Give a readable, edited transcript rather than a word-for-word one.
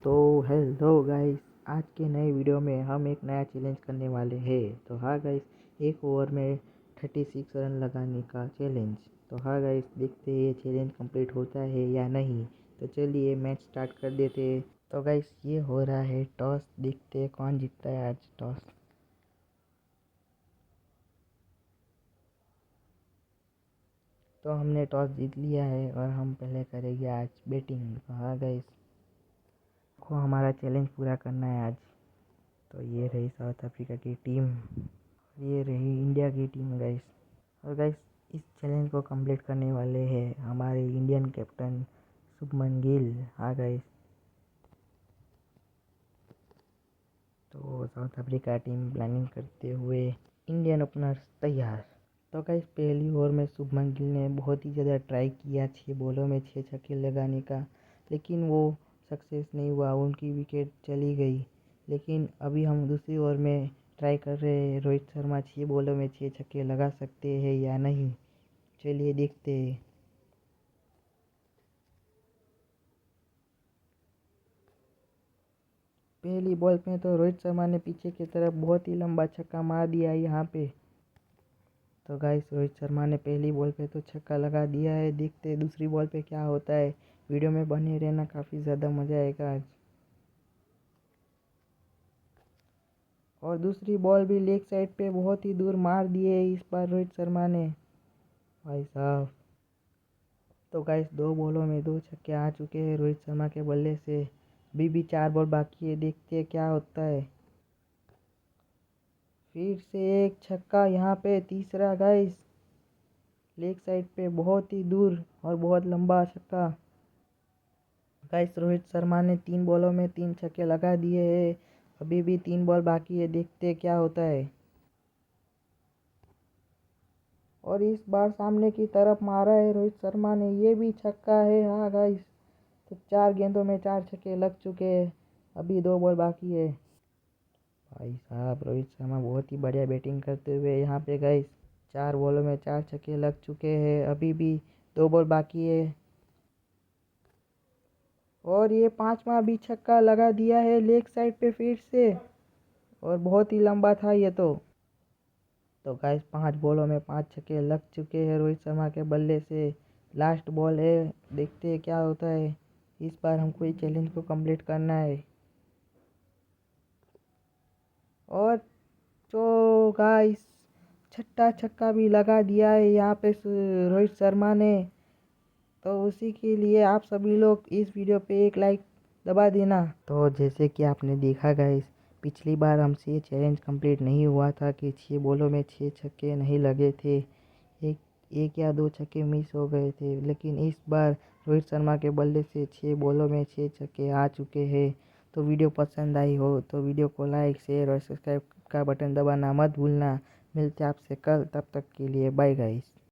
तो hello guys, आज के नए वीडियो में हम एक नया चैलेंज करने वाले हैं। तो हाँ गाइस, एक ओवर में 36 रन लगाने का चैलेंज। तो हाँ गाइस, देखते हैं ये चैलेंज कंप्लीट होता है या नहीं। तो चलिए मैच स्टार्ट कर देते हैं। तो गाइस, ये हो रहा है टॉस। देखते हैं कौन जीतता है आज टॉस। तो हमने टॉस जीत लिया है और हम पहले करेंगे आज बैटिंग। तो हाँ गाइस, को हमारा चैलेंज पूरा करना है आज। तो ये रही साउथ अफ्रीका की टीम, ये रही इंडिया की टीम गाइस। और गाइस, इस चैलेंज को कंप्लीट करने वाले हैं हमारे इंडियन कैप्टन शुभमन गिल। हाँ गाइस, तो साउथ अफ्रीका टीम प्लानिंग करते हुए इंडियन ओपनर्स तैयार। तो गाइस, पहली ओवर में शुभमन गिल ने बहुत ही ज़्यादा ट्राई किया 6 बॉलों में 6 छक्के लगाने का, लेकिन वो सक्सेस नहीं हुआ, उनकी विकेट चली गई। लेकिन अभी हम दूसरी ओवर में ट्राई कर रहे हैं, रोहित शर्मा 6 बॉलों में 6 छक्के लगा सकते हैं या नहीं। चलिए देखते हैं। पहली बॉल पे तो रोहित शर्मा ने पीछे की तरफ बहुत ही लंबा छक्का मार दिया यहाँ पे। तो गाइस, रोहित शर्मा ने पहली बॉल पे तो छक्का लगा दिया है। देखते हैं दूसरी बॉल पे क्या होता है। वीडियो में बने रहना, काफ़ी ज़्यादा मज़ा आएगा आज। और दूसरी बॉल भी लेग साइड पे बहुत ही दूर मार दिए इस बार रोहित शर्मा ने, भाई साहब। तो गाइस, 2 बॉलों में 2 छक्के आ चुके हैं रोहित शर्मा के बल्ले से। अभी भी 4 बॉल बाकी है, देखते हैं क्या होता है। फिर से एक छक्का यहाँ पे, तीसरा गाइस, लेग साइड पे बहुत ही दूर और बहुत लंबा छक्का। गाइस, रोहित शर्मा ने 3 बॉलों में 3 छक्के लगा दिए हैं। अभी भी 3 बॉल बाकी है, देखते हैं क्या होता है। और इस बार सामने की तरफ मारा है रोहित शर्मा ने, ये भी छक्का है। हाँ गाइस, तो 4 गेंदों में 4 छक्के लग चुके हैं। अभी 2 बॉल बाकी है। भाई साहब, रोहित शर्मा बहुत ही बढ़िया बैटिंग करते हुए यहाँ पे गाइस, 4 बॉलों में 4 छक्के लग चुके हैं। अभी भी 2 बॉल बाकी है। और ये पांचवा भी छक्का लगा दिया है लेग साइड पे फिर से, और बहुत ही लंबा था ये तो गाइस, 5 बॉलों में 5 छक्के लग चुके हैं रोहित शर्मा के बल्ले से। लास्ट बॉल है, देखते हैं क्या होता है। इस बार हमको ये चैलेंज को कंप्लीट करना है। और जो गाइस, छठा छक्का भी लगा दिया है यहाँ पे रोहित शर्मा ने। तो उसी के लिए आप सभी लोग इस वीडियो पे एक लाइक दबा देना। तो जैसे कि आपने देखा गाइस, पिछली बार हमसे ये चैलेंज कंप्लीट नहीं हुआ था कि 6 बॉलों में 6 छक्के नहीं लगे थे। एक एक या 2 छक्के मिस हो गए थे, लेकिन इस बार रोहित शर्मा के बल्ले से 6 बॉलों में 6 छक्के आ चुके हैं। तो वीडियो पसंद आई हो तो वीडियो को लाइक, शेयर और सब्सक्राइब का बटन दबाना मत भूलना। मिलते हैं आपसे कल, तब तक के लिए बाय गाइस।